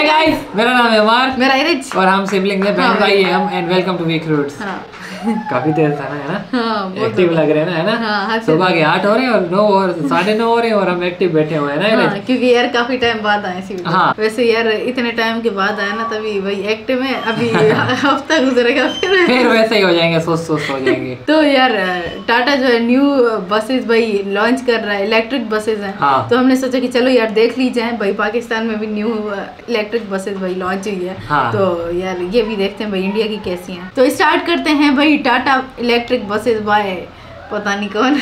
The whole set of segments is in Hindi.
Hey guys, मेरा नाम है अमर, मेरा इरिज और हम सिबलिंग हैं, बहन भाई हैं हम, and welcome to weak roots. काफी देर था ना, है ना? हाँ, एक्टिव लग रहे हैं ना, है ना? हाँ, सुबह के 8 हो रहे हैं और 9 और 9:30 हो रहे हैं और हम एक्टिव बैठे हुए हैं ना। हाँ, क्योंकि यार काफी टाइम बाद आए सी। हाँ। वैसे यार इतने टाइम के बाद आए ना, तभी भाई एक्टिव है। अभी हफ्ता गुजरेगा फिर वैसे ही हो जाएंगे, सुस्त हो जाएंगे। तो यार टाटा जो है न्यू बसेस भाई लॉन्च कर रहा है, इलेक्ट्रिक बसेस हैं। हाँ। तो हमने सोचा कि चलो यार देख ली जाए भाई, पाकिस्तान में भी न्यू इलेक्ट्रिक बसेस भाई लॉन्च हुई है। हाँ। तो यार ये भी देखते हैं भाई इंडिया की कैसी हैं। तो स्टार्ट करते हैं भाई टाटा इलेक्ट्रिक बसेस बाय पता नहीं कौन।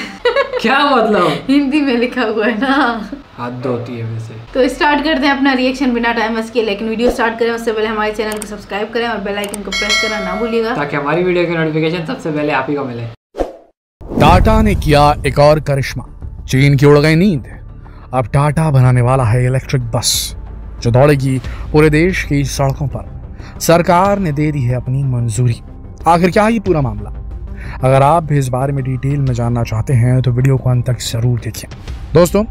क्या मतलब? हिंदी में लिखा हुआ है ना, हद होती है वैसे। तो स्टार्ट करते हैं अपना रिएक्शन बिना टाइम वेस्ट किए। लेकिन वीडियो स्टार्ट करें उससे पहले हमारे चैनल को सब्सक्राइब करें और बेल आइकन को प्रेस करना ना भूलिएगा, ताकि हमारी वीडियो की नोटिफिकेशन सबसे पहले आप ही को मिले। टाटा ने किया एक और करिश्मा, चीन की उड़ गई नींद। अब टाटा बनाने वाला है इलेक्ट्रिक बस जो दौड़ेगी पूरे देश की सड़कों पर। सरकार ने दे दी है अपनी मंजूरी। आखिर क्या है ये पूरा मामला? अगर आप भी इस बारे में डिटेल में जानना चाहते हैं तो वीडियो को अंत तक जरूर देखिए। दोस्तों,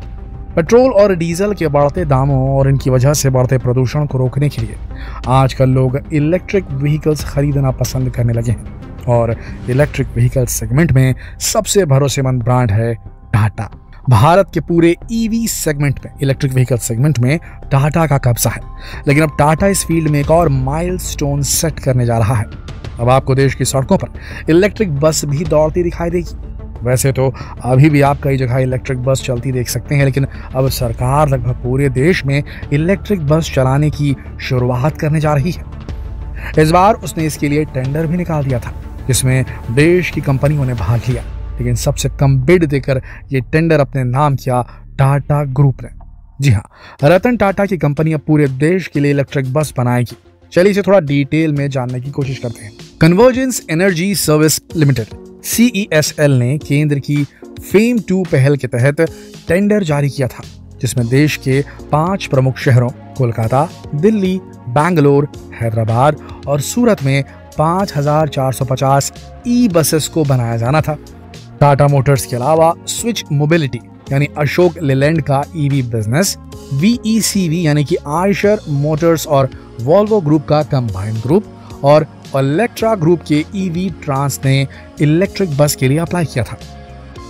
पेट्रोल और डीजल के बढ़ते दामों और इनकी वजह से बढ़ते प्रदूषण को रोकने के लिए आजकल लोग इलेक्ट्रिक व्हीकल्स खरीदना पसंद करने लगे हैं और इलेक्ट्रिक व्हीकल सेगमेंट में सबसे भरोसेमंद ब्रांड है टाटा। भारत के पूरे ईवी सेगमेंट में, इलेक्ट्रिक व्हीकल सेगमेंट में टाटा का कब्जा है। लेकिन अब टाटा इस फील्ड में एक और माइलस्टोन सेट करने जा रहा है। अब आपको देश की सड़कों पर इलेक्ट्रिक बस भी दौड़ती दिखाई देगी। वैसे तो अभी भी आप कई जगह इलेक्ट्रिक बस चलती देख सकते हैं, लेकिन अब सरकार लगभग पूरे देश में इलेक्ट्रिक बस चलाने की शुरुआत करने जा रही है। इस बार उसने इसके लिए टेंडर भी निकाल दिया था, जिसमें देश की कंपनियों ने भाग लिया। लेकिन सबसे कम बिड देकर ये टेंडर अपने नाम किया टाटा ग्रुप ने। जी हाँ, रतन टाटा की कंपनी अब पूरे देश के लिए इलेक्ट्रिक बस बनाएगी। चलिए इसे थोड़ा डिटेल में जानने की कोशिश करते हैं। Convergence energy service limited CESL ने केंद्र की फेम 2 पहल के तहत टेंडर जारी किया था, जिसमें देश के 5 प्रमुख शहरों कोलकाता, दिल्ली, बैंगलोर, हैदराबाद और सूरत में 5450 ई बसेस को बनाया जाना था। टाटा मोटर्स के अलावा स्विच मोबिलिटी यानी अशोक लेलैंड का ईवी बिजनेस, VECV यानी कि आयशर मोटर्स और वॉल्वो ग्रुप का कंबाइंड ग्रुप और इलेक्ट्रा ग्रुप के ईवी ट्रांस ने इलेक्ट्रिक बस के लिए अप्लाई किया था।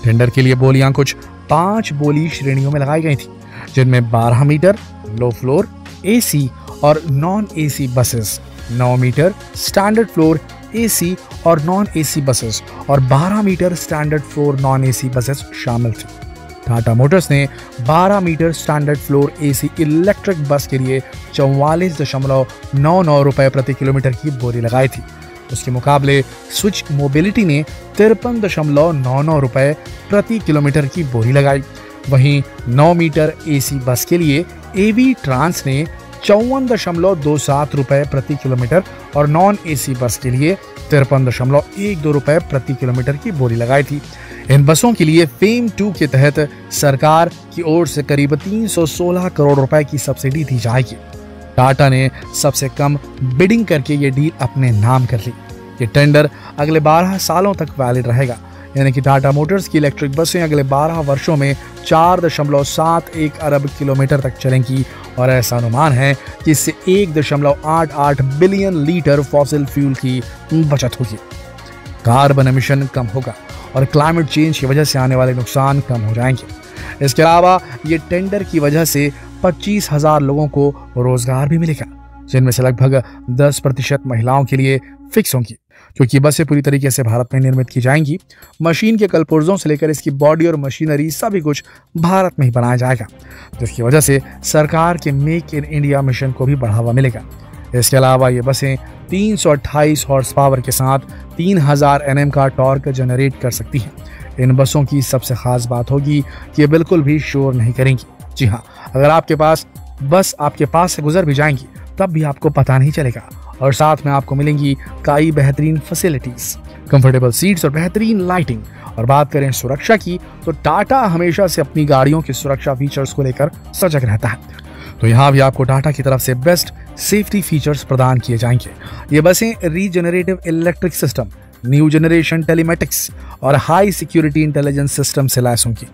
टेंडर के लिए बोलियां कुछ 5 बोली श्रेणियों में लगाई गई थी, जिनमें 12 मीटर लो फ्लोर AC और non AC buses, 9 metre standard floor AC और नॉन AC बसेस और 12 metre standard floor non AC buses शामिल थी। टाटा मोटर्स ने 12 metre standard floor AC electric bus के लिए 44.99 रुपए प्रति किलोमीटर की बोली लगाई थी। उसके मुकाबले स्विच मोबिलिटी ने 53.99 रुपए प्रति किलोमीटर की बोली लगाई। वहीं 9 मीटर AC बस के लिए AV ट्रांस ने 54.27 रुपए प्रति किलोमीटर और नॉन AC बस के लिए 53.12 रुपए प्रति किलोमीटर की बोली लगाई थी। इन बसों के लिए फेम 2 के तहत सरकार की ओर से करीब 316 करोड़ रुपए की सब्सिडी दी जाएगी। टाटा ने सबसे कम बिडिंग करके ये डील अपने नाम कर ली। ये टेंडर अगले 12 सालों तक वैलिड रहेगा, यानी कि टाटा मोटर्स की इलेक्ट्रिक बसें अगले 12 वर्षों में 4.71 अरब किलोमीटर तक चलेंगी और ऐसा अनुमान है कि इससे 1.88 बिलियन लीटर फॉसिल फ्यूल की बचत होगी। कार्बन एमिशन कम होगा और क्लाइमेट चेंज की वजह से आने वाले नुकसान कम हो जाएंगे। इसके अलावा ये टेंडर की वजह से 25,000 लोगों को रोजगार भी मिलेगा, जिनमें से लगभग 10% महिलाओं के लिए फिक्स होंगी, क्योंकि बसें पूरी तरीके से भारत में निर्मित की जाएंगी। मशीन के कलपुर्जों से लेकर इसकी बॉडी और मशीनरी सभी कुछ भारत में ही बनाया जाएगा, जिसकी वजह से सरकार के मेक इन इंडिया मिशन को भी बढ़ावा मिलेगा। इसके अलावा ये बसें 328 हॉर्स पावर के साथ 3000 Nm का टॉर्क जनरेट कर सकती हैं। इन बसों की सबसे खास बात होगी कि ये बिल्कुल भी शोर नहीं करेंगी। जी हाँ, अगर आपके पास बस आपके पास से गुजर भी जाएंगी तब भी आपको पता नहीं चलेगा और साथ में आपको मिलेंगी कई बेहतरीन फैसिलिटीज, कंफर्टेबल सीट्स और बेहतरीन लाइटिंग। और बात करें सुरक्षा की तो टाटा हमेशा से अपनी गाड़ियों के सुरक्षा फीचर्स को लेकर सजग रहता है। तो यहाँ भी आपको टाटा की तरफ से बेस्ट सेफ्टी फीचर्स प्रदान किए जाएंगे। ये बसें regenerative electric system, new generation telematics और हाई सिक्योरिटी इंटेलिजेंस सिस्टम से लैस होंगी।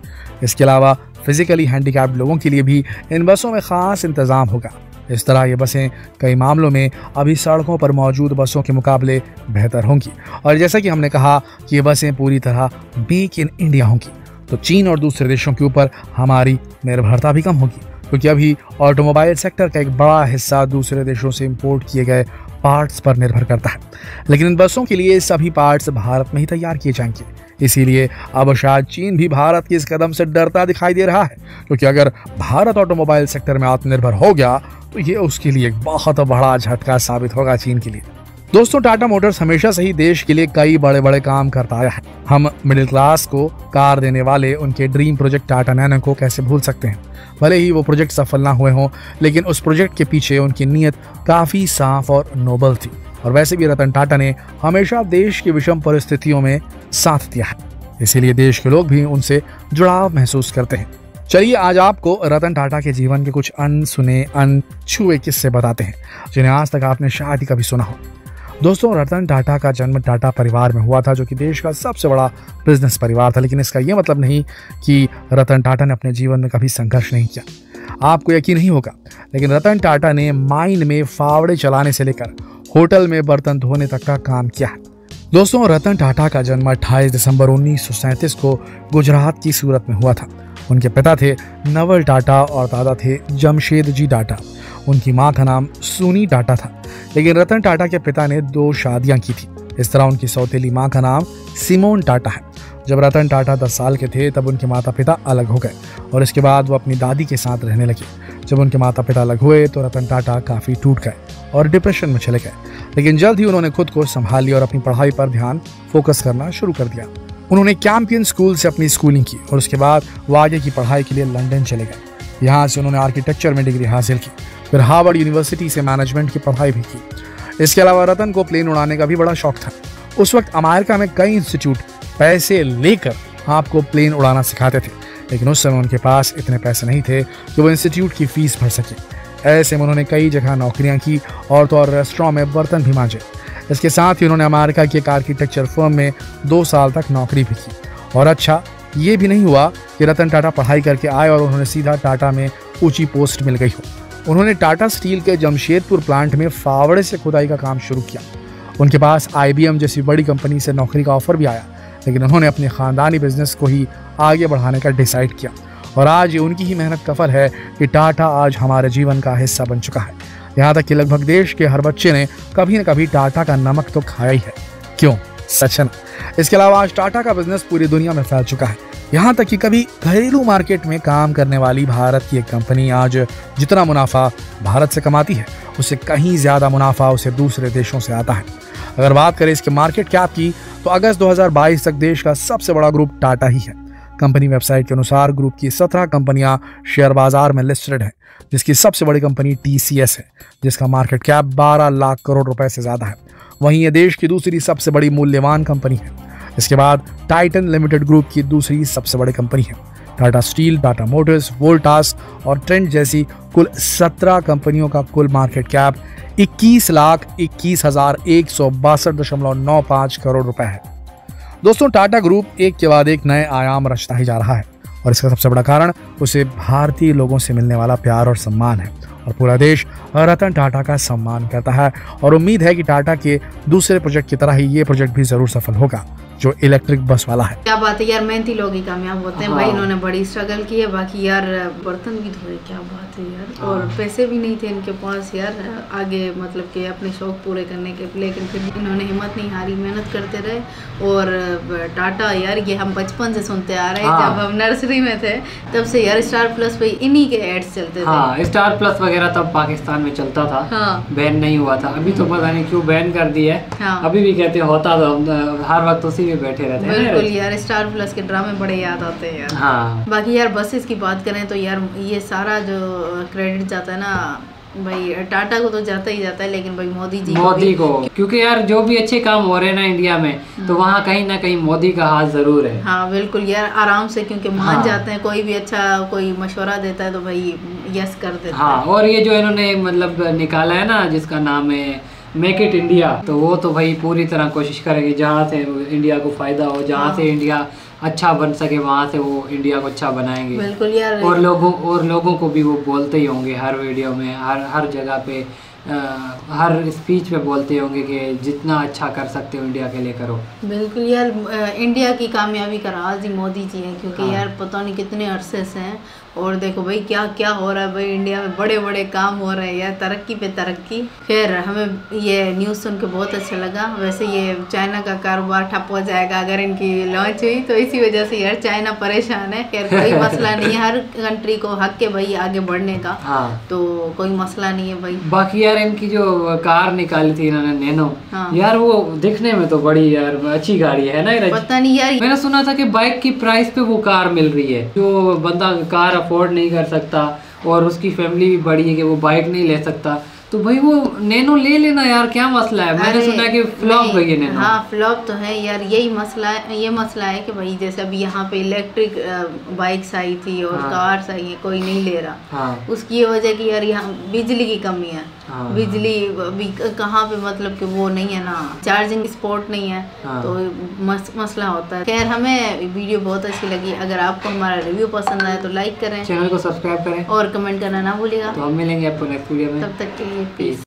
इसके अलावा फिजिकली हैंडीकैप्ड लोगों के लिए भी इन बसों में खास इंतजाम होगा। इस तरह ये बसें कई मामलों में अभी सड़कों पर मौजूद बसों के मुकाबले बेहतर होंगी। और जैसा कि हमने कहा कि ये बसें पूरी तरह मेक इन इंडिया होंगी, तो चीन और दूसरे देशों के ऊपर हमारी निर्भरता भी कम होगी, क्योंकि अभी ऑटोमोबाइल सेक्टर का एक बड़ा हिस्सा दूसरे देशों से इंपोर्ट किए गए पार्ट्स पर निर्भर करता है। लेकिन इन बसों के लिए सभी पार्ट्स भारत में ही तैयार किए जाएंगे। इसीलिए अब शायद चीन भी भारत के इस कदम से डरता दिखाई दे रहा है, क्योंकि अगर भारत ऑटोमोबाइल सेक्टर में आत्मनिर्भर हो गया तो ये उसके लिए एक बहुत बड़ा झटका साबित होगा चीन के लिए। दोस्तों, टाटा मोटर्स हमेशा से ही देश के लिए कई बड़े बड़े काम करता आया है। हम मिडिल क्लास को कार देने वाले उनके ड्रीम प्रोजेक्ट टाटा नैनो को कैसे भूल सकते हैं। भले ही वो प्रोजेक्ट सफल ना हुए हों, लेकिन उस प्रोजेक्ट के पीछे उनकी नीयत काफी साफ और नोबल थी। और वैसे भी रतन टाटा ने हमेशा देश की विषम परिस्थितियों में साथ दिया है, इसीलिए देश के लोग भी उनसे जुड़ाव महसूस करते हैं। चलिए आज आपको रतन टाटा के जीवन के कुछ अनसुने अनछुए किस्से बताते हैं, जिन्हें आज तक आपने शायद ही कभी सुना हो। दोस्तों, रतन टाटा का जन्म टाटा परिवार में हुआ था, जो कि देश का सबसे बड़ा बिजनेस परिवार था। लेकिन इसका यह मतलब नहीं कि रतन टाटा ने अपने जीवन में कभी संघर्ष नहीं किया। आपको यकीन नहीं होगा, लेकिन रतन टाटा ने माइन में फावड़े चलाने से लेकर होटल में बर्तन धोने तक का काम किया है। दोस्तों, रतन टाटा का जन्म 28 दिसंबर 1937 को गुजरात की सूरत में हुआ था। उनके पिता थे नवल टाटा और दादा थे जमशेद जी टाटा। उनकी मां का नाम सुनी टाटा था, लेकिन रतन टाटा के पिता ने 2 शादियां की थी। इस तरह उनकी सौतेली मां का नाम सिमोन टाटा है। जब रतन टाटा 10 साल के थे तब उनके माता पिता अलग हो गए और इसके बाद वो अपनी दादी के साथ रहने लगे। जब उनके माता पिता अलग हुए तो रतन टाटा काफ़ी टूट गए और डिप्रेशन में चले गए, लेकिन जल्द ही उन्होंने खुद को संभाल लिया और अपनी पढ़ाई पर ध्यान फोकस करना शुरू कर दिया। उन्होंने कैंपियन स्कूल से अपनी स्कूलिंग की और उसके बाद वो आगे की पढ़ाई के लिए लंदन चले गए। यहाँ से उन्होंने आर्किटेक्चर में डिग्री हासिल की, फिर हार्वर्ड यूनिवर्सिटी से मैनेजमेंट की पढ़ाई भी की। इसके अलावा रतन को प्लेन उड़ाने का भी बड़ा शौक था। उस वक्त अमेरिका में कई इंस्टीट्यूट पैसे लेकर आपको प्लेन उड़ाना सिखाते थे, लेकिन उस समय उनके पास इतने पैसे नहीं थे कि वो इंस्टीट्यूट की फीस भर सके। ऐसे में उन्होंने कई जगह नौकरियां की और तो और रेस्टोरेंट में बर्तन भी मांजे। इसके साथ ही उन्होंने अमेरिका की एक आर्किटेक्चर फर्म में 2 साल तक नौकरी भी की। और अच्छा, ये भी नहीं हुआ कि रतन टाटा पढ़ाई करके आए और उन्होंने सीधा टाटा में ऊंची पोस्ट मिल गई हो। उन्होंने टाटा स्टील के जमशेदपुर प्लांट में फावड़े से खुदाई का काम शुरू किया। उनके पास IBM जैसी बड़ी कंपनी से नौकरी का ऑफर भी आया, लेकिन उन्होंने अपने खानदानी बिजनेस को ही आगे बढ़ाने का डिसाइड किया। और आज ये उनकी ही मेहनत का फल है कि टाटा आज हमारे जीवन का हिस्सा बन चुका है। यहाँ तक कि लगभग देश के हर बच्चे ने कभी न कभी टाटा का नमक तो खाया ही है। क्यों? सच है ना। इसके अलावा आज टाटा का बिजनेस पूरी दुनिया में फैल चुका है। यहाँ तक कि कभी घरेलू मार्केट में काम करने वाली भारत की एक कंपनी आज जितना मुनाफा भारत से कमाती है, उससे कहीं ज्यादा मुनाफा उसे दूसरे देशों से आता है। अगर बात करें इसके मार्केट कैप की, तो अगस्त 2022 तक देश का सबसे बड़ा ग्रुप टाटा ही है। कंपनी वेबसाइट के अनुसार ग्रुप की 17 कंपनियां शेयर बाजार में लिस्टेड हैं, जिसकी सबसे बड़ी कंपनी TCS है, जिसका मार्केट कैप 12 लाख करोड़ रुपए से ज्यादा है। वहीं ये देश की दूसरी सबसे बड़ी मूल्यवान कंपनी है। इसके बाद टाइटन लिमिटेड ग्रुप की दूसरी सबसे बड़ी कंपनी है। टाटा स्टील, टाटा मोटर्स, वोल्टास और ट्रेंट जैसी कुल 17 कंपनियों का कुल मार्केट कैप 21,21,162.95 करोड़ रुपए है। दोस्तों, टाटा ग्रुप एक के बाद एक नए आयाम रचता ही जा रहा है और इसका सबसे बड़ा कारण उसे भारतीय लोगों से मिलने वाला प्यार और सम्मान है। और पूरा देश रतन टाटा का सम्मान करता है और उम्मीद है कि टाटा के दूसरे प्रोजेक्ट की तरह ही ये प्रोजेक्ट भी जरूर सफल होगा, जो इलेक्ट्रिक बस वाला है। क्या बात है यार, मेहनती लोग ही कामयाब होते हैं। भाई इन्होंने बड़ी स्ट्रगल की है। बाकी यार बर्तन भी धोए, क्या बात है यार। और पैसे भी नहीं थे इनके पास यार आगे मतलब कि अपने शौक पूरे करने के, लेकिन फिर इन्होंने हिम्मत नहीं हारी, मेहनत करते रहे। और टाटा यार ये हम बचपन से सुनते आ रहे हैं, जब हम नर्सरी में थे तब से यार स्टार प्लस पे इन्हीं के एड्स चलते थे। स्टार प्लस वगैरह तब पाकिस्तान में चलता था। बैन नहीं हुआ था। अभी तो पता नहीं क्यों बैन कर दिया है। अभी भी कहते होता तो हर वक्त उसी में बैठे रहते हैं। बिल्कुल यार, स्टार प्लस के ड्रामे बड़े याद आते हैं यार। बाकी यार बसेस की बात करें तो यार ये सारा जो क्रेडिट जाता है ना भाई टाटा को तो जाता ही जाता है, लेकिन भाई मोदी को क्योंकि यार जो भी अच्छे काम हो रहे हैं ना इंडिया में, तो वहाँ कहीं ना कहीं मोदी का हाथ जरूर है। हाँ बिल्कुल यार, आराम से क्योंकि मान जाते हैं। कोई भी अच्छा कोई मशवरा देता है तो भाई यस कर देते हैं। और ये जो इन्होंने मतलब निकाला है ना, जिसका नाम है मेक इट इंडिया, तो वो तो भाई पूरी तरह कोशिश करेंगे जहाँ से इंडिया को फायदा हो, जहाँ से इंडिया अच्छा बन सके, वहाँ से वो इंडिया को अच्छा बनाएंगे। बिल्कुल यार। और लोगों को भी वो बोलते ही होंगे हर वीडियो में, हर जगह पे, हर स्पीच पे बोलते होंगे कि जितना अच्छा कर सकते हो इंडिया के लिए करो। बिल्कुल यार, इंडिया की कामयाबी का राज ही मोदी जी हैं, क्योंकि हाँ। यार पता नहीं कितने अरसे से हैं, और देखो भाई क्या क्या हो रहा है भाई, इंडिया में बड़े बड़े काम हो रहे हैं यार, तरक्की पे तरक्की। खैर हमें ये न्यूज़ सुन के बहुत अच्छा लगा। वैसे ये चाइना का कारोबार ठप हो जाएगा अगर इनकी लॉन्च हुई, तो इसी वजह से यार चाइना परेशान है। खैर कोई मसला नहीं है, हर कंट्री को हक है भाई आगे बढ़ने का। हाँ। तो कोई मसला नहीं है भाई। बाकी यार इनकी जो कार निकाली थी इन्होंने नैनो, हाँ। यार वो दिखने में तो बड़ी यार अच्छी गाड़ी है ना। पता नहीं यार, मैंने सुना था कि बाइक की प्राइस पे वो कार मिल रही है, जो बंदा कार अफोर्ड नहीं कर सकता और उसकी फैमिली भी बड़ी है कि वो बाइक नहीं ले सकता, तो भाई वो नैनो ले लेना यार, क्या मसला है। मैंने सुना कि फ्लॉप गई है नैनो। हाँ फ्लॉप तो है यार, यही मसला है। ये मसला है कि भाई जैसे अभी यहाँ पे इलेक्ट्रिक बाइक्स आई थी और हाँ। कार्स आई है, कोई नहीं ले रहा। हाँ। उसकी ये वजह कि यार यहाँ बिजली की कमी है। हाँ। बिजली अभी कहाँ पे, मतलब कि वो नहीं है ना, चार्जिंग स्पॉट नहीं है। हाँ। तो मसला होता है। खैर हमें वीडियो बहुत अच्छी लगी। अगर आपको हमारा रिव्यू पसंद आए तो लाइक करें, चैनल को सब्सक्राइब करें और कमेंट करना ना भूलिएगा। तो हम मिलेंगे आपको नेक्स्ट वीडियो में। तब तक के लिए पीस।